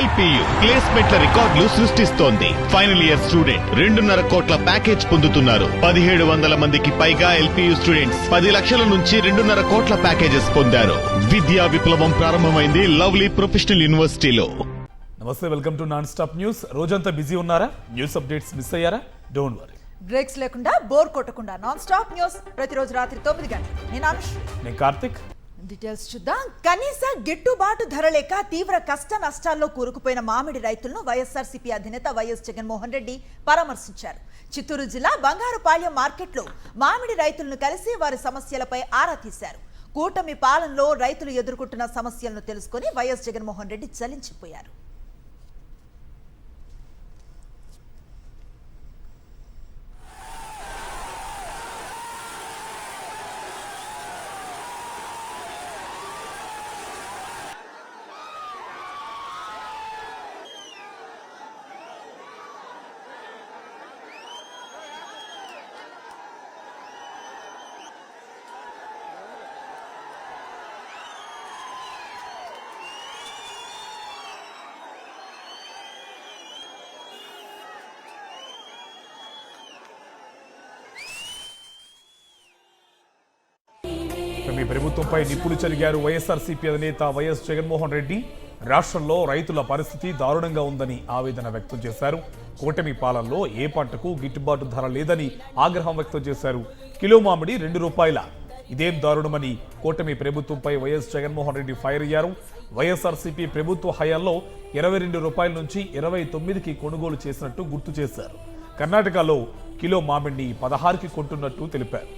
LPU ప్లేస్మెంట్ల రికార్డులు సృష్టిస్తోంది. Final year student 2.5 కోట్ల ప్యాకేజ్ పొందుతున్నారు. 1700 మందికి పైగా ఎల్పియు స్టూడెంట్స్ 10 లక్షల నుంచి 2.5 కోట్ల ప్యాకేజెస్ పొందారు. విద్యా విప్లవం ప్రారంభమైంది లవ్లీ ప్రొఫెషనల్ యూనివర్సిటీలో. నమస్తే, welcome to non stop news. రోజంతా బిజీ ఉన్నారా? న్యూస్ అప్డేట్స్ మిస్ అయ్యారా? డోంట్ వరీ, బ్రేక్స్ లేకుండా బోర్ కొట్టకుండా నాన్ స్టాప్ న్యూస్ ప్రతిరోజు రాత్రి 9 గంటలకు. నేను అనుష్, నేను కార్తిక్. డీటెయిల్స్ చూద్దాం. కనీస గిట్టుబాటు ధర లేక తీవ్ర కష్ట నష్టాల్లో కూరుకుపోయిన మామిడి రైతులను వైఎస్ఆర్సీపీ అధినేత వైఎస్ జగన్మోహన్ రెడ్డి పరామర్శించారు. చిత్తూరు జిల్లా బంగారుపాళ్యం మార్కెట్లో మామిడి రైతులను కలిసి వారి సమస్యలపై ఆరా తీశారు. కూటమి పాలనలో రైతులు ఎదుర్కొంటున్న సమస్యలను తెలుసుకుని వైఎస్ జగన్మోహన్ రెడ్డి చలించిపోయారు. మీ ప్రభుత్వంపై నిప్పులు చెరిగారు వైఎస్ఆర్సీపీ అధినేత వైఎస్ జగన్మోహన్ రెడ్డి. రాష్ట్రంలో రైతుల పరిస్థితి దారుణంగా ఉందని ఆవేదన వ్యక్తం చేశారు. కూటమి పాలనలో ఏ పంటకు గిట్టుబాటు ధర లేదని ఆగ్రహం వ్యక్తం చేశారు. కిలో మామిడి ₹2. ఇదేం దారుణమని కూటమి ప్రభుత్వంపై వైఎస్ జగన్మోహన్ రెడ్డి ఫైర్ అయ్యారు. వైఎస్ఆర్సీపీ ప్రభుత్వ హయాంలో ₹22 నుంచి 29కి కొనుగోలు చేసినట్టు గుర్తు చేశారు. కర్ణాటకలో కిలో మామిడిని 16కి కొంటున్నట్టు తెలిపారు.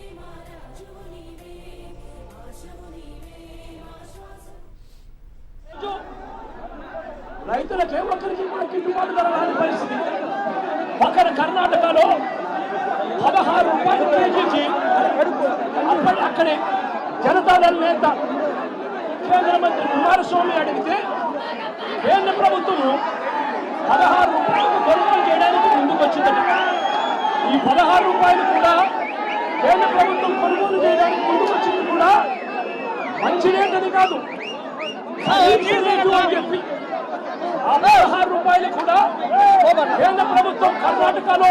రైతులకే ఒక్కరికి కూడా గిట్టుబాటు ధర రాని పరిస్థితి. పక్కన కర్ణాటకలో ₹16 కేజీకి అక్కడే జనతాదళ నేత కేంద్ర మంత్రి కుమారస్వామి అడిగితే కేంద్ర ప్రభుత్వము ₹16 కొనుగోలు చేయడానికి ముందుకు వచ్చిందట. ఈ ₹16 కూడా కేంద్ర ప్రభుత్వం కొనుగోలు చేయడానికి ముందుకు వచ్చింది కూడా మంచి రేటని కాదు, అని చెప్పి ₹16 కూడా కేంద్ర ప్రభుత్వం కర్ణాటకలో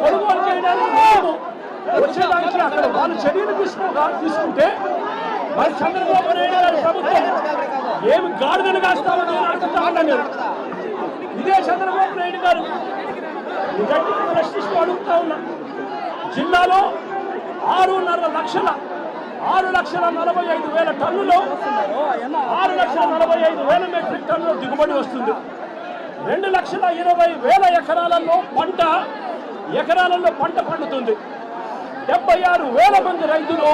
కొనుగోలు చేయడానికి వచ్చేదానికి అక్కడ వాళ్ళు చర్యలు తీసుకుంటే మరి చంద్రబాబు నాయుడు గారి ప్రభుత్వం ఏమి గాడిదలు కాస్తామని అడుగుతామన్నారు. ఇదే చంద్రబాబు నాయుడు గారు గట్టిగా ప్రశ్నిస్తూ అడుగుతా ఉన్నా. జిల్లాలో 6,45,000 టన్నులు 6,45,000 మెట్రిక్ టన్నుల దిగుబడి వస్తుంది. 2,20,000 ఎకరాలలో పంట పండుతుంది. 76,000 మంది రైతులు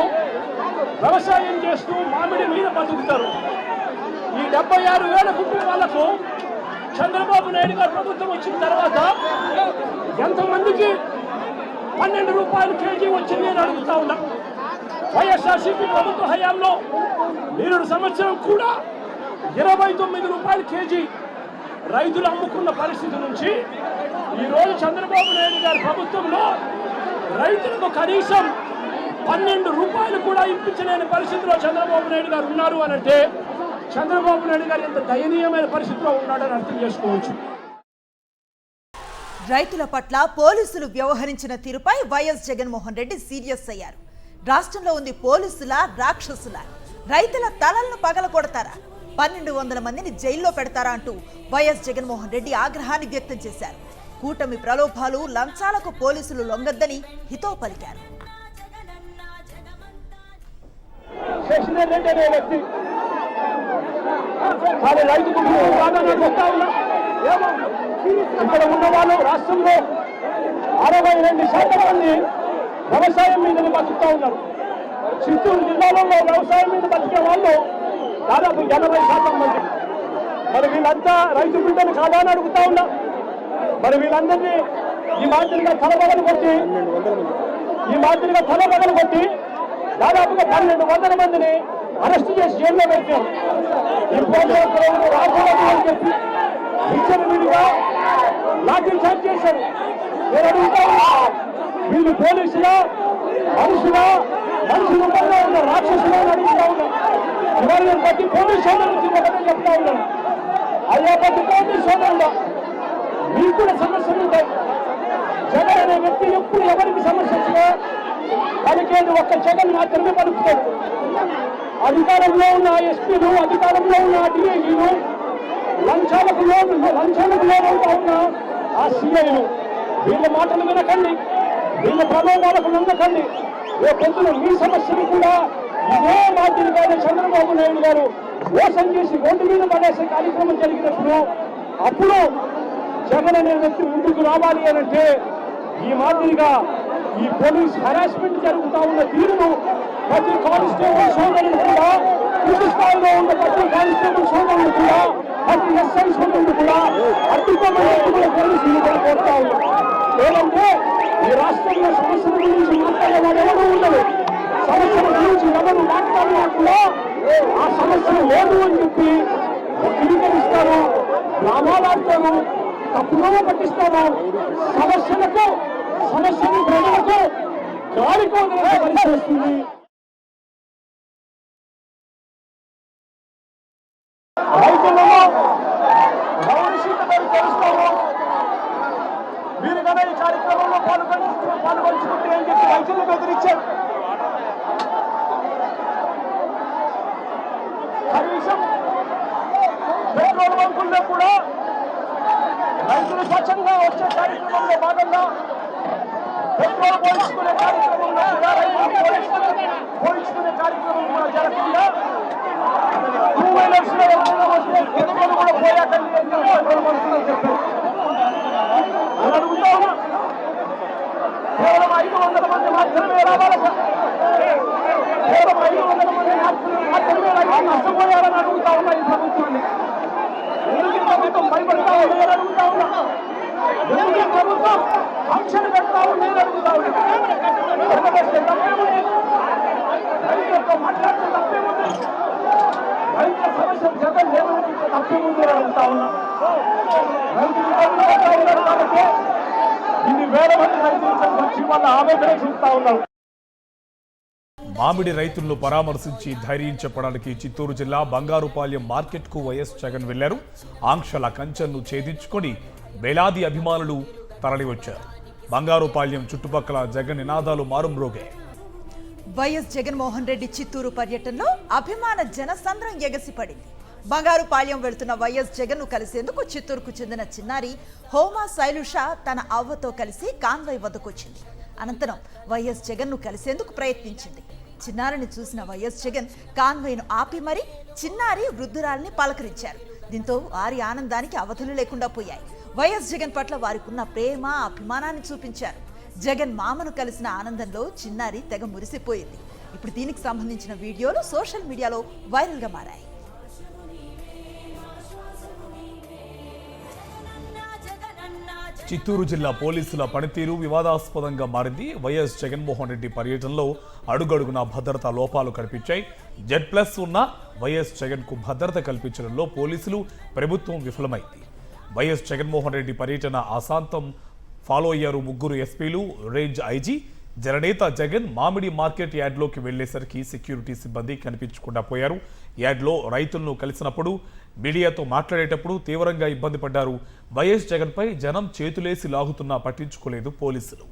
వ్యవసాయం చేస్తూ మామిడి మీద బతుకుతారు. ఈ 76,000 కుటుంబాలకు చంద్రబాబు నాయుడు గారు ప్రభుత్వం వచ్చిన తర్వాత ఎంతమందికి ₹12 కేజీ వచ్చింది అని అడుగుతా ఉన్నా. వైఎస్ఆర్సీపీ ప్రభుత్వ హయాంలో 2 సంవత్సరం కూడా ₹29 కేజీ రైతులు అమ్ముకున్న పరిస్థితి నుంచి ఈరోజు చంద్రబాబు నాయుడు గారి ప్రభుత్వంలో రైతులకు కనీసం ₹12 కూడా ఇప్పించలేని పరిస్థితిలో చంద్రబాబు నాయుడు గారు ఉన్నారు అని అంటే చంద్రబాబు నాయుడు గారు ఎంత దయనీయమైన పరిస్థితిలో ఉన్నాడని అర్థం చేసుకోవచ్చు. రైతుల పట్ల పోలీసులు వ్యవహరించిన తీరుపై వైఎస్ జగన్మోహన్ రెడ్డి సీరియస్ అయ్యారు. రాష్ట్రంలో ఉంది పోలీసుల రాక్షసుల? రైతుల తలలను పగలగొడతారా? 1,200 మందిని జైల్లో పెడతారా అంటూ వైఎస్ జగన్మోహన్ రెడ్డి ఆగ్రహాన్ని వ్యక్తం చేశారు. కూటమి ప్రలోభాలు, లంచాలకు పోలీసులు లొంగద్దని హితవు పలికారు. ఇక్కడ ఉన్న వాళ్ళు రాష్ట్రంలో 62% మంది వ్యవసాయం మీద బతుకుతా ఉన్నారు. చిత్తూరు జిల్లాలో వ్యవసాయం మీద బతికే వాళ్ళు దాదాపు 80% మంది. మరి వీళ్ళంతా రైతు బిడ్డలు కాదా అని అడుగుతా ఉన్నా. మరి వీళ్ళందరినీ ఈ మాదిరిగా తలబగలు కొట్టి దాదాపుగా 1,200 మందిని అరెస్ట్ చేసి జైల్లో పెట్టారు. రాకూడదు చెప్పి విచ్చలవిడిగా లాఠీ చార్జ్ చేశారు. నేను అడుగుతా ఉన్నా, వీళ్ళు పోలీసులా మనుషుల రూపంలో ఉన్న రాక్షసులు అని అడుగుతా ఉన్నా. ఇవాళ నేను ప్రతి పోలీసు నుంచి ఒకటే చెప్తా ఉన్నాను, అయ్యా ప్రతి పోలీసు కూడా సమస్యలు ఉంటాయి. జగన్ అనే వ్యక్తి ఎప్పుడు ఎవరికి సమస్య వచ్చినా పలికేది ఒక్క జగన్ మాత్రమే పలుకుతాడు. అధికారంలో ఉన్న ఎస్పీలు, అధికారంలో ఉన్న డిఐజీలు, లంచాలకు లోనవుతా ఉన్న ఆ సిఐలు, వీళ్ళ మాటలు వినకండి, వీళ్ళ ప్రలోభాలకు నమ్మకండి. రేపొద్దున మీ సమస్యలు కూడా ఇదే మాదిరిగానే చంద్రబాబు నాయుడు గారు మోసం చేసి రోడ్డు మీద పడేసే కార్యక్రమం జరిగినప్పుడు అప్పుడు జగన్ అనే వ్యక్తి ముందుకు రావాలి అనంటే ఈ మాదిరిగా ఈ పోలీస్ హరాస్మెంట్ జరుగుతూ ఉన్న తీరును ప్రతి కానిస్టేబుల్ సోదరులు కూడా, పూర్తి స్థాయిలో ఉన్న ప్రతి కానిస్టేబుల్ సోదరులు కూడా, ప్రతి ఎస్ఐ సోదరులు కూడా అడ్డుకోమని కూడా పోలీసులు కూడా కోరుతా ఉన్నారు. లేదంటే ఈ రాష్ట్రంలో సమస్యల గురించి మాట్లాడేవాడు ఎవరు ఉండదు. సమస్యల గురించి ఎవరు మాట్లాడినా కూడా ఆ సమస్యలు లేదు అని చెప్పి ధృవీకరిస్తారు, గ్రామాలాడతారు, తప్పుగా పట్టిస్తారు. సమస్యలు ప్రజలకు గాలికోనే పరిస్థితుంది. రైతులలో గౌరవశీలతను తెలుస్తాము. మీరు కదా ఈ కార్యక్రమంలో పాల్గొంచుకుంటే అని చెప్పి రైతులు బెదిరించారు. కనీసం పెట్రోల్ బంకుల్లో కూడా రైతులు స్వచ్ఛంగా వచ్చే కార్యక్రమంలో భాగంగా పెట్రోల్ పోయించుకునే కార్యక్రమంలో కూడా రైతులు పోయించుకునే కార్యక్రమం కూడా జరగకుండా 2 వీలర్స్ లో వస్తే పెట్రోల్ కూడా పోయాకండి అని పెట్రోల్ బంకులో చెప్పారు. అని అడుగుతా ఉన్నా, కేవలం 500 మంది మాత్రమే రావాలి, కేవలం 500 మంది మాత్రమే రైతులు నష్టపోయారని అడుగుతా ఉన్నా ఈ ప్రభుత్వాన్ని. ఎందుకు ఈ ప్రభుత్వం భయపడతా ఉంది అని అడుగుతా ఉన్నా. ఎందుకు ఈ ప్రభుత్వం ఆంక్షలు పెడతా ఉంది అని అడుగుతా ఉన్నా. తప్పేముంది, రైతు యొక్క మాట్లాడితే తప్పేముంది, రైతుల సమస్యలు జగన్ లేవని తప్పేముంది అని అడుగుతా ఉన్నా. రైతులు ఉన్నారు కాబట్టి ఇన్ని వేల మంది రైతులు వచ్చి వాళ్ళ ఆవేదన చూస్తా ఉన్నారు. మామిడి రైతులను పరామర్శించి ధైర్యం చెప్పడానికి చిత్తూరు జిల్లా బంగారుపాలెం మార్కెట్కు వైఎస్ జగన్ వెళ్లారు. ఆంక్షల కంచెను ఛేదించుకొని వేలాది అభిమానులు తరలివచ్చారు. బంగారుపాలెం చుట్టుపక్కల జగన్ నినాదాలు మారుమ్రోగాయి. వైఎస్ జగన్మోహన్ రెడ్డి చిత్తూరు పర్యటనలో అభిమాన జనసంద్రం ఎగసిపడింది. బంగారుపాలెం వెళ్తున్న వైఎస్ జగన్ ను కలిసేందుకు చిత్తూరుకు చెందిన చిన్నారి హోమా శైలుష తన అవ్వతో కలిసి కాన్వాయ్ వద్దకొచ్చింది. అనంతరం వైఎస్ జగన్ ను కలిసేందుకు ప్రయత్నించింది. చిన్నారిని చూసిన వైఎస్ జగన్ కాన్వాయ్ను ఆపి మరీ చిన్నారి వృద్ధురాలిని పలకరించారు. దీంతో వారి ఆనందానికి అవధులు లేకుండా పోయాయి. వైఎస్ జగన్ పట్ల వారికున్న ప్రేమ, అభిమానాన్ని చూపించారు. జగన్ మామను కలిసిన ఆనందంలో చిన్నారి తెగ మురిసిపోయింది. ఇప్పుడు దీనికి సంబంధించిన వీడియోలు సోషల్ మీడియాలో వైరల్గా మారాయి. చిత్తూరు జిల్లా పోలీసుల పనితీరు వివాదాస్పదంగా మారింది. వైఎస్ జగన్మోహన్ రెడ్డి పర్యటనలో అడుగడుగునా భద్రతా లోపాలు కనిపించాయి. Z+ ఉన్న వైఎస్ జగన్ కు భద్రత కల్పించడంలో పోలీసులు, ప్రభుత్వం విఫలమైంది. వైఎస్ జగన్మోహన్ రెడ్డి పర్యటన అశాంతం ఫాలో అయ్యారు ముగ్గురు ఎస్పీలు, రేంజ్ ఐజీ. జననేత జగన్ మామిడి మార్కెట్ యార్డ్లోకి వెళ్లేసరికి సెక్యూరిటీ సిబ్బంది కనిపించకుండా పోయారు. యార్డ్లో రైతులను కలిసినప్పుడు, మీడియాతో మాట్లాడేటప్పుడు తీవ్రంగా ఇబ్బంది పడ్డారు. వైఎస్ జగన్పై జనం చేతులేసి లాగుతున్నా పట్టించుకోలేదు పోలీసులు.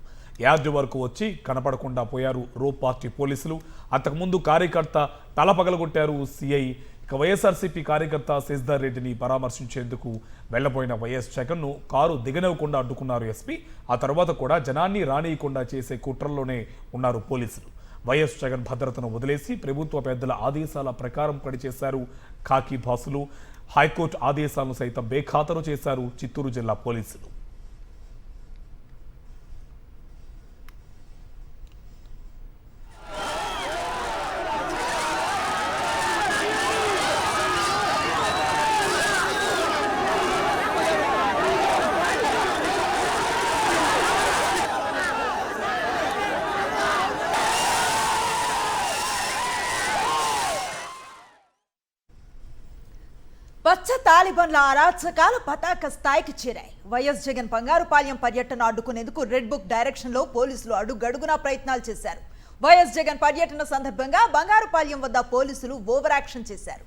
యార్డు వరకు వచ్చి కనపడకుండా పోయారు రో పార్టీ పోలీసులు. అంతకుముందు కార్యకర్త తల పగలగొట్టారు సిఐ. ఇక వైఎస్ఆర్సీపీ కార్యకర్త శశిధర్ రెడ్డిని పరామర్శించేందుకు వెళ్లబోయిన వైఎస్ జగన్ ను కారు దిగనివ్వకుండా అడ్డుకున్నారు ఎస్పీ. ఆ తర్వాత కూడా జనాన్ని రానియకుండా చేసే కుట్రల్లోనే ఉన్నారు పోలీసులు. వైఎస్ జగన్ భద్రతను వదిలేసి ప్రభుత్వ పెద్దల ఆదేశాల ప్రకారం పనిచేశారు ఖాకీ బాసులు. హైకోర్టు ఆదేశాలను సైతం బేఖాతరు చేశారు చిత్తూరు జిల్లా పోలీసులు. పచ్చ తాలిబాన్ల అరాచకాలు పతాక స్థాయికి చేరాయి. వైఎస్ జగన్ బంగారుపాలెం పర్యటన అడ్డుకునేందుకు రెడ్ బుక్ డైరెక్షన్ లో పోలీసులు అడుగడుగునా ప్రయత్నాలు చేశారు. వైఎస్ జగన్ పర్యటన సందర్భంగా బంగారుపాలెం వద్ద పోలీసులు ఓవర్ యాక్షన్ చేశారు.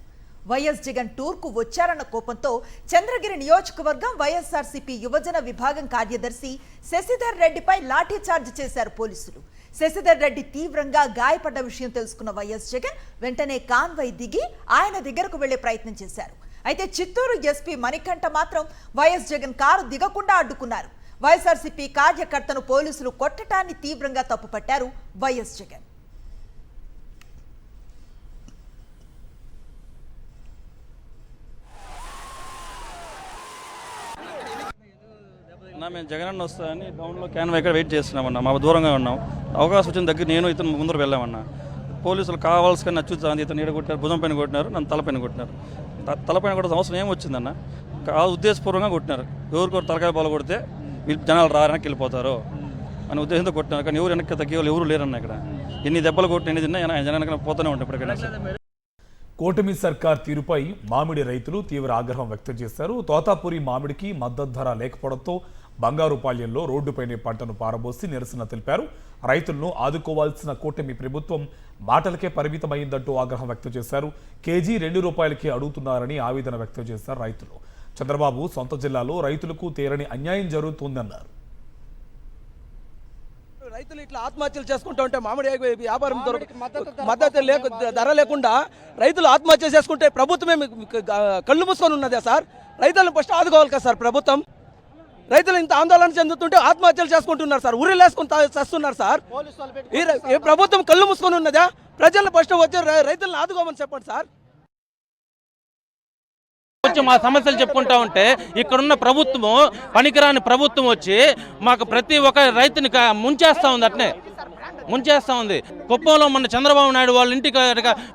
వైఎస్ జగన్ టూర్కు వచ్చారన్న కోపంతో చంద్రగిరి నియోజకవర్గం వైఎస్ఆర్సీపీ యువజన విభాగం కార్యదర్శి శశిధర్ రెడ్డిపై లాఠీచార్జ్ చేశారు పోలీసులు. శశిధర్ రెడ్డి తీవ్రంగా గాయపడ్డ విషయం తెలుసుకున్న వైఎస్ జగన్ వెంటనే కాన్వాయ్ దిగి ఆయన దగ్గరకు వెళ్లే ప్రయత్నం చేశారు. అయితే చిత్తూరు ఎస్పీ మణికంఠ మాత్రం వైఎస్ జగన్ కారు దిగకుండా అడ్డుకున్నారు. వైఎస్ఆర్సీపీ కార్యకర్తను పోలీసులు కొట్టడాన్ని తీవ్రంగా తప్పుపట్టారు వైఎస్ జగన్. మేము జగనన్న వస్తాయని టౌన్లో క్యాన్వా ఇక్కడ వెయిట్ చేస్తున్నామన్నా. మా దూరంగా ఉన్నాం. అవకాశం వచ్చిన దగ్గర నేను ఇతను ముందర వెళ్ళామన్నా. పోలీసులు కావాల్సిన నచ్చుతుంది ఇతను నీడ కొట్టారు, భుజం పైన కొట్టినారు, నన్ను తలపైన కొట్టినారు. తలపైన కొట్టిన అవసరం ఏమొచ్చిందన్న? ఉద్దేశపూర్వకంగా కొట్టినారు. ఎవరికొరు తలకాయ బాల కొడితే వీళ్ళు జనాలు వెనక్కి వెళ్ళిపోతారు అని ఉద్దేశంతో కొట్టినారు. కానీ ఎవరు వెనక్కి తగ్గి ఎవరు లేరన్న. ఇక్కడ ఎన్ని దెబ్బలు కొట్టిన ఎన్ని తిన్నా జనానికి పోతూనే ఉంటాం. ఇప్పటికైనా కూటమి సర్కార్ తీరుపై మామిడి రైతులు తీవ్ర ఆగ్రహం వ్యక్తం చేశారు. తోతాపురి మామిడికి మద్దతు ధర లేకపోవడంతో బంగారుపాళ్యంలో రోడ్డుపైనే పంటను పారబోసి నిరసన తెలిపారు. రైతులను ఆదుకోవాల్సిన కూటమి ప్రభుత్వం మాటలకే పరిమితమైందంటూ ఆగ్రహం వ్యక్తం చేశారు. కేజీ ₹2కి అడుగుతున్నారని ఆవేదన వ్యక్తం చేశారు రైతులు. చంద్రబాబు సొంత జిల్లాలో రైతులకు తీరని అన్యాయం జరుగుతోందన్నారు. రైతులు ఇట్లా ఆత్మహత్యలు చేసుకుంటూ ఉంటే మామిడి వ్యాపారం మద్దతు ధర లేకుండా రైతులు ఆత్మహత్య చేసుకుంటే ప్రభుత్వమే కళ్ళు మూసుకొని ఉన్నదే సార్. రైతులను ఫస్ట్ ఆదుకోవాలి కదా సార్ ప్రభుత్వం. రైతులు ఇంత ఆందోళన చెందుతుంటే ఆత్మహత్యలు చేసుకుంటున్నారు సార్. ఉరిలు వేసుకుని చస్తున్నారు సార్. ఈ ప్రభుత్వం కళ్ళు మూసుకొని ఉన్నదా? ప్రజలను ఫస్ట్ వచ్చి రైతులను ఆదుకోమని చెప్పండి సార్. వచ్చి మా సమస్యలు చెప్పుకుంటా ఉంటే ఇక్కడున్న ప్రభుత్వము పనికిరాని ప్రభుత్వం వచ్చి మాకు ప్రతి ఒక్క రైతుని ముంచేస్తా ఉంది. అట్నే ముంచేస్తా ఉంది. కుప్పంలో మన చంద్రబాబు నాయుడు వాళ్ళ ఇంటికి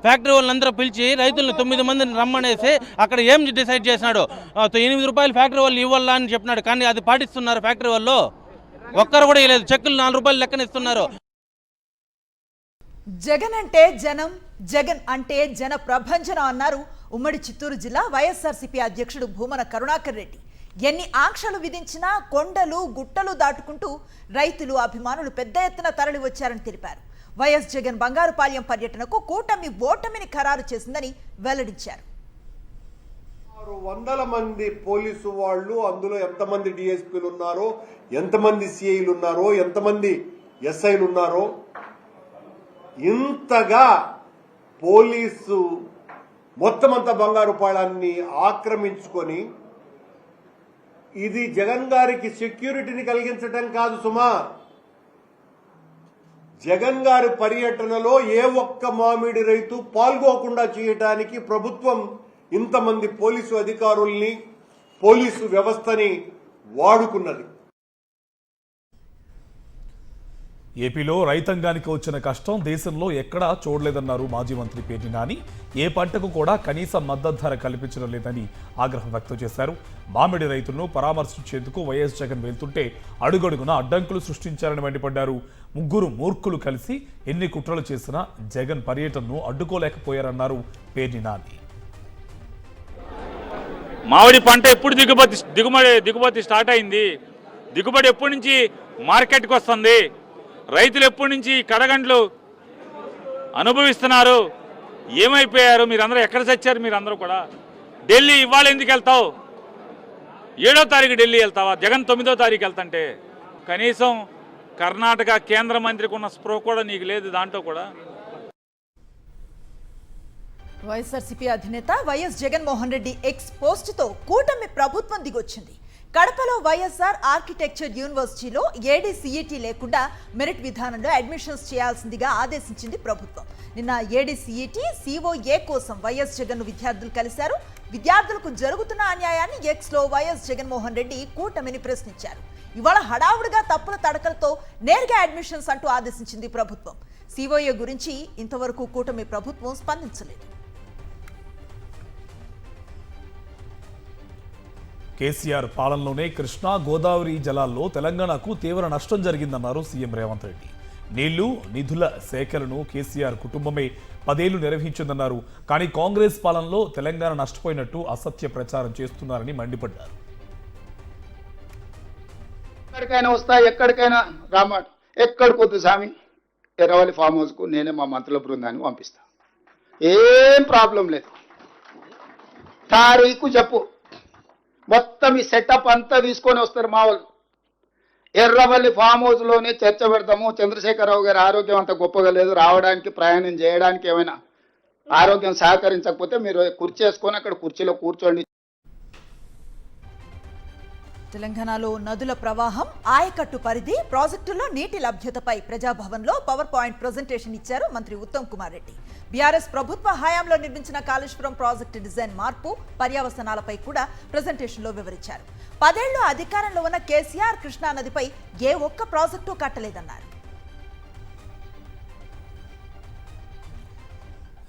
ఫ్యాక్టరీ వాళ్ళందరూ పిలిచి రైతులను 9 మందిని రమ్మనేసి అక్కడ ఏం డిసైడ్ చేసినాడు? ₹8 ఫ్యాక్టరీ వాళ్ళు ఇవ్వాలా అని చెప్పినాడు. కానీ అది పాటిస్తున్నారు ఫ్యాక్టరీ వాళ్ళు? ఒక్కరు కూడా ఇవ్వలేదు. చెక్కులు ₹4 లెక్కన ఇస్తున్నారు. జగన్ అంటే జనం, జగన్ అంటే జన ప్రభంజనం అన్నారు ఉమ్మడి చిత్తూరు జిల్లా వైఎస్ఆర్సీపీ అధ్యక్షుడు భూమన కరుణాకర్ రెడ్డి. ఎన్ని ఆంక్షలు విధించినా కొండలు గుట్టలు దాటుకుంటూ రైతులు అభిమానులు పెద్ద ఎత్తున తరలి వచ్చారని తెలిపారు. వైఎస్ జగన్ బంగారుపాళ్యం పర్యటనకు కూటమి ఓటమిని ఖరారు చేసిందని వెల్లడించారు. 600 మంది పోలీసు వాళ్ళు, అందులో ఎంతమంది డిఎస్పీలు ఉన్నారో, ఎంతమంది సిఐలు ఉన్నారో, ఎంతమంది ఎస్ఐలు ఉన్నారో, ఇంతగా పోలీసు మొత్తం అంతా బంగారుపాళాన్ని ఆక్రమించుకొని ఇది జగన్ గారికి సెక్యూరిటీని కలిగించడం కాదు సుమా. జగన్ గారి పర్యటనలో ఏ ఒక్క మామిడి రైతు పాల్గొకుండా చేయడానికి ప్రభుత్వం ఇంతమంది పోలీసు అధికారుల్ని, పోలీసు వ్యవస్థని వాడుకున్నది. ఏపీలో రైతాంగానికి వచ్చిన కష్టం దేశంలో ఎక్కడా చూడలేదన్నారు మాజీ మంత్రి పేర్ని నాని. ఏ పంటకు కూడా కనీస మద్దతు ధర కల్పించడం లేదని ఆగ్రహం వ్యక్తం చేశారు. మామిడి రైతులను పరామర్శించేందుకు వైఎస్ జగన్ వెళ్తుంటే అడుగడుగున అడ్డంకులు సృష్టించారని మండిపడ్డారు. ముగ్గురు మూర్ఖులు కలిసి ఎన్ని కుట్రలు చేసినా జగన్ పర్యటనను అడ్డుకోలేకపోయారన్నారు పేర్ని నాని. మామిడి పంట ఎప్పుడు దిగుబడి స్టార్ట్ అయింది? దిగుబడి ఎప్పటి నుంచి మార్కెట్కి వస్తుంది? రైతులు ఎప్పటి నుంచి కడగండ్లు అనుభవిస్తున్నారు? ఏమైపోయారు? మీరందరూ ఎక్కడ చచ్చారు? మీరందరూ కూడా ఢిల్లీ ఇవాళ ఎందుకు వెళ్తావు? 7వ తారీఖు ఢిల్లీ వెళ్తావా? జగన్ 9వ తారీఖు వెళ్తుంటే కనీసం కర్ణాటక కేంద్ర మంత్రికి ఉన్న స్పృహ కూడా నీకు లేదు. దాంట్లో కూడా వైఎస్ఆర్సీపీ అధినేత వైఎస్ జగన్మోహన్ రెడ్డి ఎక్స్ పోస్టుతో కూటమి ప్రభుత్వం దిగొచ్చింది. కడపలో వైఎస్ఆర్ ఆర్కిటెక్చర్ యూనివర్సిటీలో ఏడీసీఈటీ లేకుండా మెరిట్ విధానంలో అడ్మిషన్స్ చేయాల్సిందిగా ఆదేశించింది ప్రభుత్వం. నిన్న ఏడీసీఈటీ సిఓఏ కోసం వైఎస్ జగన్ విద్యార్థులు కలిశారు. విద్యార్థులకు జరుగుతున్న అన్యాయాన్ని ఎక్స్లో వైఎస్ జగన్మోహన్ రెడ్డి కూటమిని ప్రశ్నించారు. ఇవాళ హడావుడిగా తప్పుల తడకలతో నేరుగా అడ్మిషన్స్ అంటూ ఆదేశించింది ప్రభుత్వం. సిఓఏ గురించి ఇంతవరకు కూటమి ప్రభుత్వం స్పందించలేదు. కేసీఆర్ పాలనలోనే కృష్ణా గోదావరి జలాల్లో తెలంగాణకు తీవ్ర నష్టం జరిగిందన్నారు సీఎం రేవంత్ రెడ్డి. నీళ్లు, నిధుల సేకరణను కేసీఆర్ కుటుంబమే 10 ఏళ్లు నిర్వహించిందన్నారు. కానీ కాంగ్రెస్ పాలనలో తెలంగాణ నష్టపోయినట్టు అసత్య ప్రచారం చేస్తున్నారని మండిపడ్డారు. ఎక్కడికైనా వస్తా, ఎక్కడికైనా రామాట, ఎక్కడికొద్దు స్వామి, ఎర్రవల్లి ఫామ్ హౌస్కు నేనే మా మంత్రుల బృందాన్ని పంపిస్తా. ఏం ప్రాబ్లం లేదు. తారీఖు చెప్పు, మొత్తం ఈ సెటప్ అంతా తీసుకొని వస్తారు మా వాళ్ళు. ఎర్రవల్లి ఫామ్ హౌస్లోనే చర్చ పెడతాము. చంద్రశేఖరరావు గారి ఆరోగ్యం అంత గొప్పగా లేదు, రావడానికి ప్రయాణం చేయడానికి ఏమైనా ఆరోగ్యం సహకరించకపోతే మీరు కుర్చీ వేసుకొని అక్కడ కుర్చీలో కూర్చోండి. తెలంగాణలో నదుల ప్రవాహం, ఆయకట్టు పరిధి, ప్రాజెక్టుల్లో నీటి లభ్యతపై ప్రజాభవన్లో పవర్ పాయింట్ ప్రజెంటేషన్ ఇచ్చారు మంత్రి ఉత్తమ్ కుమార్ రెడ్డి. బీఆర్ఎస్ ప్రభుత్వ హయాంలో నిర్మించిన కాళేశ్వరం ప్రాజెక్టు డిజైన్ మార్పు, పర్యవసనాలపై కూడా ప్రజెంటేషన్లో వివరించారు. 10 ఏళ్లు అధికారంలో ఉన్న కేసీఆర్ కృష్ణా నదిపై ఏ ఒక్క ప్రాజెక్టు కట్టలేదన్నారు.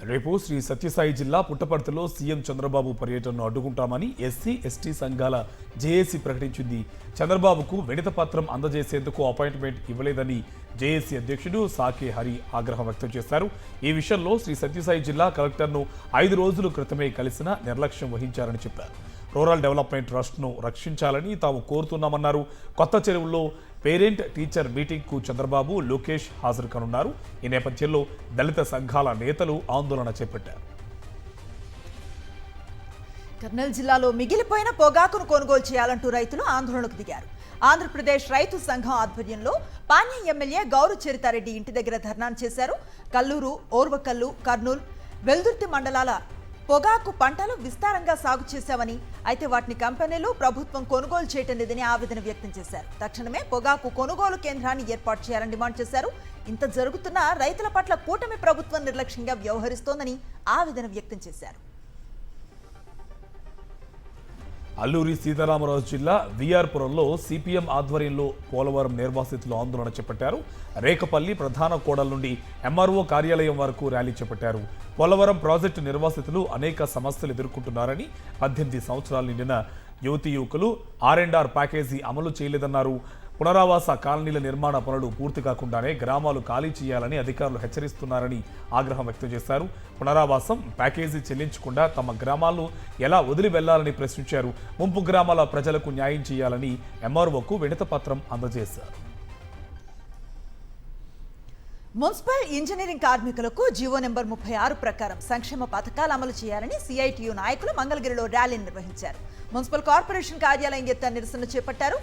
రేపు శ్రీ సత్యసాయి జిల్లా పుట్టపర్తిలో సీఎం చంద్రబాబు పర్యటనను అడ్డుకుంటామని ఎస్సీ ఎస్టీ సంఘాల జేఏసీ ప్రకటించింది. చంద్రబాబుకు వినతి పత్రం అందజేసేందుకు అపాయింట్మెంట్ ఇవ్వలేదని జేఏసీ అధ్యక్షుడు సాకే హరి ఆగ్రహం వ్యక్తం చేశారు. ఈ విషయంలో శ్రీ సత్యసాయి జిల్లా కలెక్టర్ను 5 రోజుల క్రితమే కలిసినా నిర్లక్ష్యం వహించారని చెప్పారు. రూరల్ డెవలప్మెంట్ ట్రస్ట్ను రక్షించాలని తాము కోరుతున్నామన్నారు. కొత్త చెరువుల్లో పేరెంట్ టీచర్ మీటింగ్కు చంద్రబాబు, లోకేష్ హాజరు కానున్నారు. ఈ నేపథ్యంలో దళిత సంఘాల నేతలు ఆందోళన చేపట్టారు. కర్నూలు జిల్లాలో మిగిలిపోయిన పొగాకును కొనుగోలు చేయాలంటూ రైతులు ఆందోళనకు దిగారు. ఆంధ్రప్రదేశ్ రైతు సంఘం ఆధ్వర్యంలో పాణ్యం ఎమ్మెల్యే గౌరు చరితారెడ్డి ఇంటి దగ్గర ధర్నా చేశారు. కల్లూరు, ఓర్వకల్లు, కర్నూలు, వెల్దుర్తి మండలాల పొగాకు పంటలు విస్తారంగా సాగు చేశామని, అయితే వాటిని కంపెనీలు, ప్రభుత్వం కొనుగోలు చేయటం లేదని ఆవేదన వ్యక్తం చేశారు. తక్షణమే పొగాకు కొనుగోలు కేంద్రాన్ని ఏర్పాటు చేయాలని డిమాండ్ చేశారు. ఇంత జరుగుతున్నా రైతుల పట్ల కూటమి ప్రభుత్వం నిర్లక్ష్యంగా వ్యవహరిస్తోందని ఆవేదన వ్యక్తం చేశారు. అల్లూరి సీతారామరాజు జిల్లా విఆర్పురంలో సిపిఎం ఆధ్వర్యంలో పోలవరం నిర్వాసితులు ఆందోళన చేపట్టారు. రేకపల్లి ప్రధాన కూడల నుండి ఎంఆర్ఓ కార్యాలయం వరకు ర్యాలీ చేపట్టారు. పోలవరం ప్రాజెక్టు నిర్వాసితులు అనేక సమస్యలు ఎదుర్కొంటున్నారని, 18 సంవత్సరాలు నిండిన యువతీ యువకులు R&R ప్యాకేజీ అమలు చేయలేదన్నారు. పునరావాస కాలనీల నిర్మాణ పనులు పూర్తి కాకుండానే గ్రామాలు ఖాళీ చేయాలని అధికారులు హెచ్చరిస్తున్నారని ఆగ్రహం వ్యక్తం చేశారు. పునరావాసం ప్యాకేజీ చెల్లించకుండా తమ గ్రామాలను ఎలా వదిలి వెళ్లాలని ప్రశ్నించారు. ముంపు గ్రామాల ప్రజలకు న్యాయం చేయాలని ఎంఆర్ఓకు వినతి పత్రం అందజేశారు. మున్సిపల్ ఇంజనీరింగ్ కార్మికులకు జీవో నెంబర్ 36 ప్రకారం సంక్షేమ పథకాలు అమలు చేయాలని సిఐటియు నాయకులు మంగళగిరిలో ర్యాలీ నిర్వహించారు. మున్సిపల్ కార్పొరేషన్ కార్యాలయం ఎత్త నిరసన చేపట్టారు.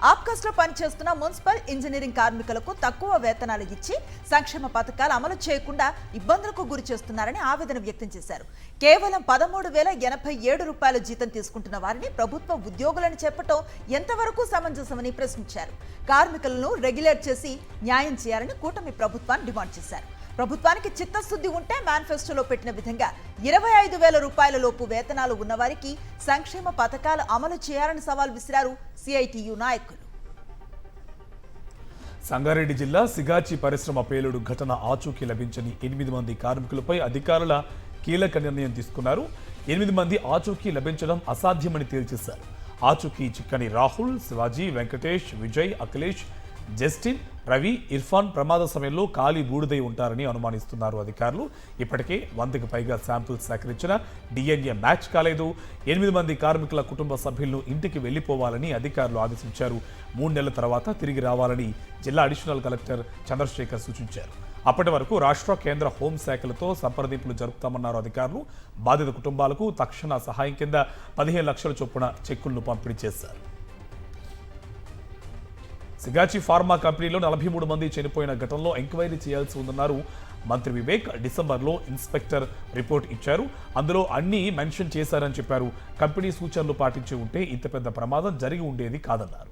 ఆప్కాస్ లో పనిచేస్తున్న మున్సిపల్ ఇంజనీరింగ్ కార్మికులకు తక్కువ వేతనాలు ఇచ్చి సంక్షేమ పథకాలు అమలు చేయకుండా ఇబ్బందులకు గురి చేస్తున్నారని ఆవేదన వ్యక్తం చేశారు. కేవలం 13,087 రూపాయల జీతం తీసుకుంటున్న వారిని ప్రభుత్వ ఉద్యోగులను చెప్పటం ఎంతవరకు సమంజసమని ప్రశ్నించారు. కార్మికులను రెగ్యులేట్ చేసి న్యాయం చేయాలని కూటమి ప్రభుత్వాన్ని డిమాండ్ చేశారు. ప్రభుత్వానికి చిత్తశుద్ధి ఉంటే మేనిఫెస్టోలో పెట్టిన విధంగా 25,000 రూపాయల లోపు వేతనాలు ఉన్నవారికి సంక్షేమ పథకాలు అమలు చేయాలని సవాల్ విసిరారు సిఐటియు నాయకులు. సంగారెడ్డి జిల్లా సిగాచి పరిశ్రమ పేలుడు ఘటన ఆచూకీ లభించని 8 మంది కార్మికులపై అధికారుల కీలక నిర్ణయం తీసుకున్నారు. 8 మంది ఆచూకీ లభించడం అసాధ్యమని తేల్చేశారు. ఆచూకీ చిక్కని రాహుల్, శివాజీ, వెంకటేష్, విజయ్, అఖిలేష్, జస్టిన్, రవి, ఇర్ఫాన్ ప్రమాద సమయంలో ఖాళీ బూడిదై ఉంటారని అనుమానిస్తున్నారు అధికారులు. ఇప్పటికే 100కి పైగా శాంపిల్స్ సేకరించిన DNA మ్యాచ్ కాలేదు. 8 మంది కార్మికుల కుటుంబ సభ్యులను ఇంటికి వెళ్లిపోవాలని అధికారులు ఆదేశించారు. 3 నెలల తర్వాత తిరిగి రావాలని జిల్లా అడిషనల్ కలెక్టర్ చంద్రశేఖర్ సూచించారు. అప్పటి వరకు రాష్ట్ర, కేంద్ర హోంశాఖలతో సంప్రదింపులు జరుపుతామన్నారు అధికారులు. బాధిత కుటుంబాలకు తక్షణ సహాయం కింద 15 లక్షల చొప్పున చెక్కులను పంపిణీ చేశారు. సిగాచి ఫార్మా కంపెనీలో 43 మంది చనిపోయిన ఘటనలో ఎంక్వైరీ చేయాల్సి ఉందన్నారు మంత్రి వివేక్. డిసెంబర్లో ఇన్స్పెక్టర్ రిపోర్ట్ ఇచ్చారు. అందులో అన్నీ మెన్షన్ చేశారని చెప్పారు. కంపెనీ సూచనలు పాటించి ఉంటే ఇంత పెద్ద ప్రమాదం జరిగి ఉండేది కాదన్నారు.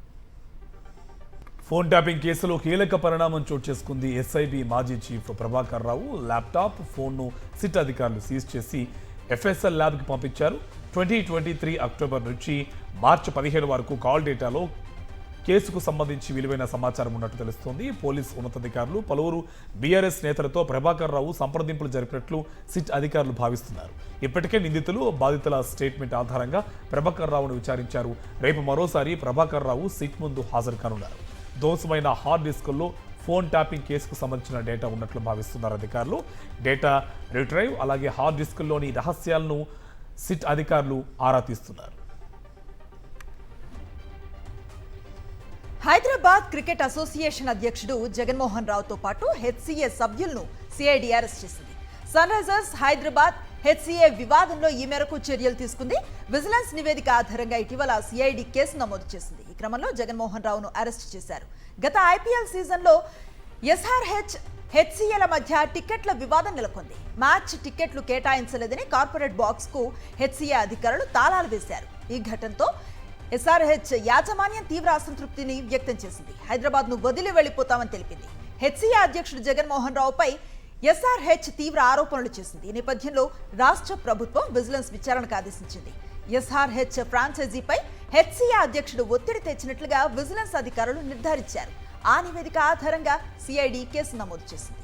ఫోన్ ట్యాపింగ్ కేసులో కీలక పరిణామం చోటు చేసుకుంది. ఎస్ఐబి మాజీ చీఫ్ ప్రభాకర్ రావు ల్యాప్టాప్, ఫోన్ను సిట్ అధికారులు సీజ్ చేసి FSL ల్యాబ్కి పంపించారు. 2023 అక్టోబర్ నుంచి మార్చి 15 వరకు కాల్ డేటాలో కేసుకు సంబంధించి విలువైన సమాచారం ఉన్నట్టు తెలుస్తోంది. పోలీసు ఉన్నతాధికారులు, పలువురు బీఆర్ఎస్ నేతలతో ప్రభాకర్ రావు సంప్రదింపులు జరిపినట్లు సిట్ అధికారులు భావిస్తున్నారు. ఇప్పటికే నిందితులు, బాధితుల స్టేట్మెంట్ ఆధారంగా ప్రభాకర్ రావును విచారించారు. రేపు మరోసారి ప్రభాకర్ రావు సిట్ ముందు హాజరు కానున్నారు. ధ్వంసమైన హార్డ్ డిస్కుల్లో ఫోన్ ట్యాపింగ్ కేసుకు సంబంధించిన డేటా ఉన్నట్లు భావిస్తున్నారు అధికారులు. డేటా రిట్రైవ్, అలాగే హార్డ్ డిస్కుల్లోని రహస్యాలను సిట్ అధికారులు ఆరా తీస్తున్నారు. హైదరాబాద్ క్రికెట్ అసోసియేషన్ అధ్యక్షుడు జగన్మోహన్ రావుతో పాటు HCA సభ్యులను సిఐడి అరెస్ట్ చేసింది. సన్ రైజర్స్ హైదరాబాద్, హెచ్సిఏ వివాదంలో ఈ మేరకు చర్యలు తీసుకుంది. విజిలెన్స్ నివేదిక ఆధారంగా ఇటీవల సిఐడి కేసు నమోదు చేసింది. ఈ క్రమంలో జగన్మోహన్ రావును అరెస్ట్ చేశారు. గత ఐపీఎల్ సీజన్లో ఎస్ఆర్హెచ్ హెచ్సిఏల మధ్య టికెట్ల వివాదం నెలకొంది. మ్యాచ్ టికెట్లు కేటాయించలేదని కార్పొరేట్ బాక్స్ కు హెచ్సిఏ అధికారులు తాళాలు వేశారు. ఈ ఘటనతో ఎస్ఆర్హెచ్ యాజమాన్యం తీవ్ర అసంతృప్తిని వ్యక్తం చేసింది. హైదరాబాద్ ను వదిలి వెళ్లిపోతామని తెలిపింది. హెచ్సిఏ అధ్యక్షుడు జగన్మోహన్ రావుపై ఎస్ఆర్హెచ్ తీవ్ర ఆరోపణలు చేసింది. ఈ నేపథ్యంలో రాష్ట్ర ప్రభుత్వం విజిలెన్స్ విచారణకు ఆదేశించింది. ఎస్ఆర్హెచ్ ఫ్రాంచైజీపై హెచ్సిఏ అధ్యక్షుడు ఒత్తిడి తెచ్చినట్లుగా విజిలెన్స్ అధికారులు నిర్ధారించారు. ఆ నివేదిక ఆధారంగా సిఐడి కేసు నమోదు చేసింది.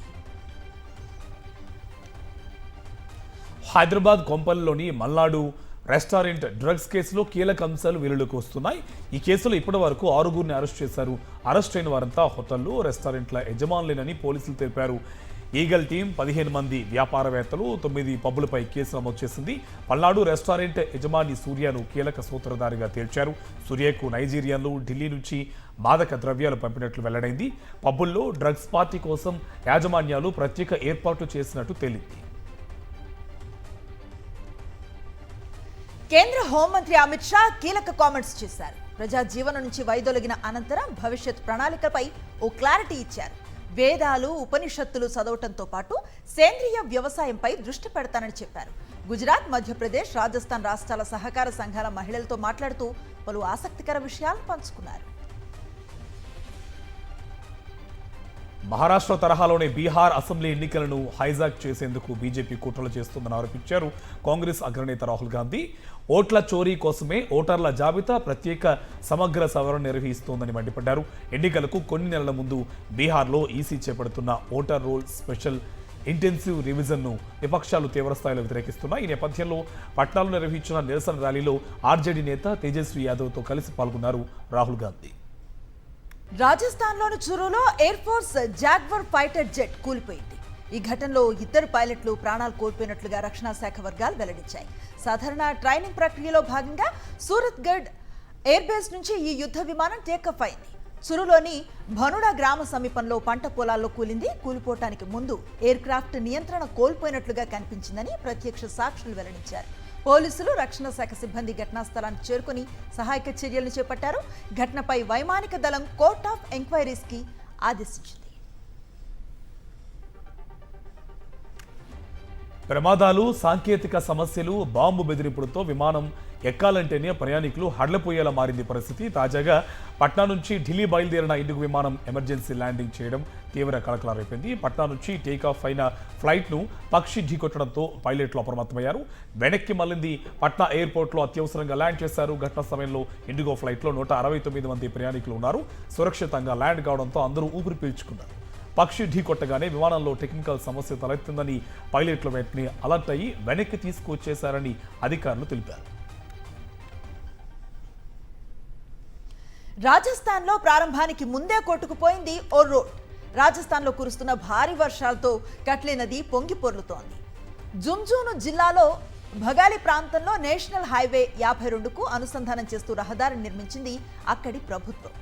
హైదరాబాద్ కొంపల్లిలోని మల్నాడు రెస్టారెంట్ డ్రగ్స్ కేసులో కీలక అంశాలు వెలుగులోకి వస్తున్నాయి. ఈ కేసులో ఇప్పటి వరకు 6గురిని అరెస్ట్ చేశారు. అరెస్ట్ అయిన వారంతా హోటళ్లు, రెస్టారెంట్ల యజమానులేనని పోలీసులు తెలిపారు. ఈగల్ టీం 15 మంది వ్యాపారవేత్తలు, 9 పబ్బులపై కేసు నమోదు చేసింది. పల్నాడు రెస్టారెంట్ యజమాని సూర్యను కీలక సూత్రధారిగా తేల్చారు. సూర్యకు నైజీరియాలో ఢిల్లీ నుంచి మాదక ద్రవ్యాలు పంపినట్లు వెల్లడైంది. పబ్బుల్లో డ్రగ్స్ పార్టీ కోసం యాజమాన్యాలు ప్రత్యేక ఏర్పాట్లు చేసినట్టు తేలింది. కేంద్ర హోంమంత్రి అమిత్ షా కీలక కామెంట్స్ చేశారు. ప్రజా జీవనం నుంచి వైదొలిగిన అనంతరం భవిష్యత్ ప్రణాళికపై ఓ క్లారిటీ ఇచ్చారు. వేదాలు, ఉపనిషత్తులు చదవటంతో పాటు సేంద్రియ వ్యవసాయంపై దృష్టి పెడతానని చెప్పారు. గుజరాత్, మధ్యప్రదేశ్, రాజస్థాన్ రాష్ట్రాల సహకార సంఘాల మహిళలతో మాట్లాడుతూ పలు ఆసక్తికర విషయాలు పంచుకున్నారు. మహారాష్ట్ర తరహాలోనే బీహార్ అసెంబ్లీ ఎన్నికలను హైజాక్ చేసేందుకు బీజేపీ కుట్రలు చేస్తుందని ఆరోపించారు కాంగ్రెస్ అగ్రనేత రాహుల్ గాంధీ. ఓట్ల చోరీ కోసమే ఓటర్ల జాబితా ప్రత్యేక సమగ్ర సవరణ నిర్వహిస్తోందని మండిపడ్డారు. ఎన్నికలకు కొన్ని నెలల ముందు బీహార్లో ఈసీ చేపడుతున్న ఓటర్ రోల్ స్పెషల్ ఇంటెన్సివ్ రివిజన్ను విపక్షాలు తీవ్రస్థాయిలో వ్యతిరేకిస్తున్నాయి. ఈ నేపథ్యంలో పట్నాలో నిర్వహించిన నిరసన ర్యాలీలో ఆర్జేడీ నేత తేజస్వి యాదవ్తో కలిసి పాల్గొన్నారు రాహుల్ గాంధీ. రాజస్థాన్లోని చురులో air force Jaguar fighter jet కూలిపోయింది. ఈ ఘటనలో 2 పైలట్లు ప్రాణాలు కోల్పోయినట్లుగా రక్షణ శాఖ వర్గాలు వెల్లడించాయి. సాధారణ ట్రైనింగ్ ప్రక్రియలో భాగంగా సూరత్గఢ్ ఎయిర్ బేస్ నుంచి ఈ యుద్ధ విమానం టేకఫ్ అయింది. చురులోని భనుడా గ్రామ సమీపంలో పంట పొలాల్లో కూలింది. కూలిపోవటానికి ముందు ఎయిర్ క్రాఫ్ట్ నియంత్రణ కోల్పోయినట్లుగా కనిపించిందని ప్రత్యక్ష సాక్షులు వెల్లడించారు. పోలీసులు, రక్షణ శాఖ సిబ్బంది ఘటనా స్థలానికి చేరుకుని సహాయక చర్యలను చేపట్టారు. ఘటనపై వైమానిక దళం కోర్ట్ ఆఫ్ ఎంక్వైరీస్ కి ఆదేశించింది. ప్రమాదాలు, సాంకేతిక సమస్యలు, బాంబు బెదిరింపులతో విమానం ఎక్కాలంటేనే ప్రయాణికులు హడలిపోయేలా మారింది పరిస్థితి. తాజాగా పట్నా నుంచి ఢిల్లీ బయలుదేరిన ఇండిగో విమానం ఎమర్జెన్సీ ల్యాండింగ్ చేయడం తీవ్ర కలకలం రేపింది. పట్నా నుంచి టేకాఫ్ అయిన ఫ్లైట్ను పక్షి ఢీకొట్టడంతో పైలట్లు అప్రమత్తమయ్యారు. వెనక్కి మళ్లింది పట్నా ఎయిర్పోర్ట్లో అత్యవసరంగా ల్యాండ్ చేశారు. ఘటన సమయంలో ఇండిగో ఫ్లైట్లో 169 మంది ప్రయాణికులు ఉన్నారు. సురక్షితంగా ల్యాండ్ కావడంతో అందరూ ఊపిరి పీల్చుకున్నారు. పక్షి ఢీకొట్టగానే విమానంలో టెక్నికల్ సమస్య తలెత్తిందని పైలట్లు వెంటనే అలర్ట్ అయ్యి వెనక్కి తీసుకువచ్చేశారని అధికారులు తెలిపారు. రాజస్థాన్లో ప్రారంభానికి ముందే కొట్టుకుపోయింది ఓ రోడ్. రాజస్థాన్లో కురుస్తున్న భారీ వర్షాలతో కట్లే నది పొంగి పొర్లుతోంది. జుంజును జిల్లాలో భగాలి ప్రాంతంలో నేషనల్ హైవే 52కు అనుసంధానం చేస్తూ రహదారిని నిర్మించింది అక్కడి ప్రభుత్వం.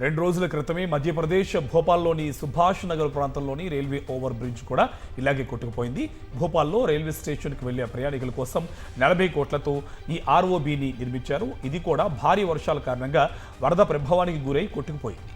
రెండు రోజుల క్రితమే మధ్యప్రదేశ్ భోపాల్లోని సుభాష్ నగర్ ప్రాంతంలోని రైల్వే ఓవర్ బ్రిడ్జ్ కూడా ఇలాగే కొట్టుకుపోయింది. భోపాల్లో రైల్వే స్టేషన్కి వెళ్లే ప్రయాణికుల కోసం 40 కోట్లతో ఈ ఆర్ఓబీని నిర్మించారు. ఇది కూడా భారీ వర్షాల కారణంగా వరద ప్రభావానికి గురై కొట్టుకుపోయింది.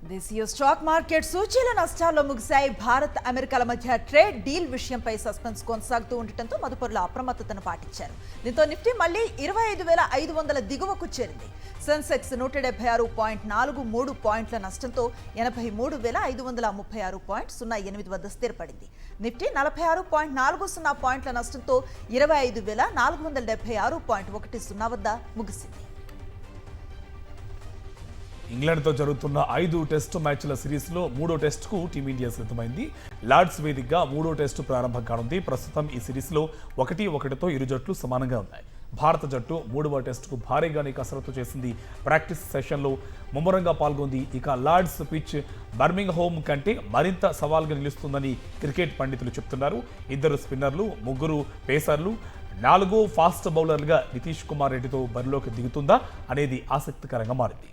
దేశీయ స్టాక్ మార్కెట్ సూచీల నష్టాల్లో ముగిశాయి. భారత్, అమెరికాల మధ్య ట్రేడ్ డీల్ విషయంపై సస్పెన్స్ కొనసాగుతూ ఉండటంతో మదుపరులు అప్రమత్తతను పాటించారు. దీంతో నిఫ్టీ మళ్లీ 25,500 దిగువకు చేరింది. సెన్సెక్స్ 176.43 పాయింట్ల నష్టంతో 83,536.08 వద్ద స్థిరపడింది. నిఫ్టీ 46.40 పాయింట్ల నష్టంతో 25,476.10 వద్ద ముగిసింది. ఇంగ్లాండ్తో జరుగుతున్న 5 టెస్టు మ్యాచ్ల సిరీస్లో 3వ టెస్టుకు టీమిండియా సిద్ధమైంది. లార్డ్స్ వేదికగా 3వ టెస్టు ప్రారంభం కానుంది. ప్రస్తుతం ఈ సిరీస్లో 1-1తో ఇరు జట్లు సమానంగా ఉన్నాయి. భారత జట్టు 3వ టెస్టుకు భారీగానే కసరత్తు చేసింది. ప్రాక్టీస్ సెషన్లో ముమ్మరంగా పాల్గొంది. ఇక లార్డ్స్ పిచ్ బర్మింగ్హామ్ కంటే మరింత సవాల్గా నిలుస్తుందని క్రికెట్ పండితులు చెప్తున్నారు. 2 స్పిన్నర్లు, 3 పేసర్లు, 4 ఫాస్ట్ బౌలర్లుగా నితీష్ కుమార్ రెడ్డితో బరిలోకి దిగుతుందా అనేది ఆసక్తికరంగా మారింది.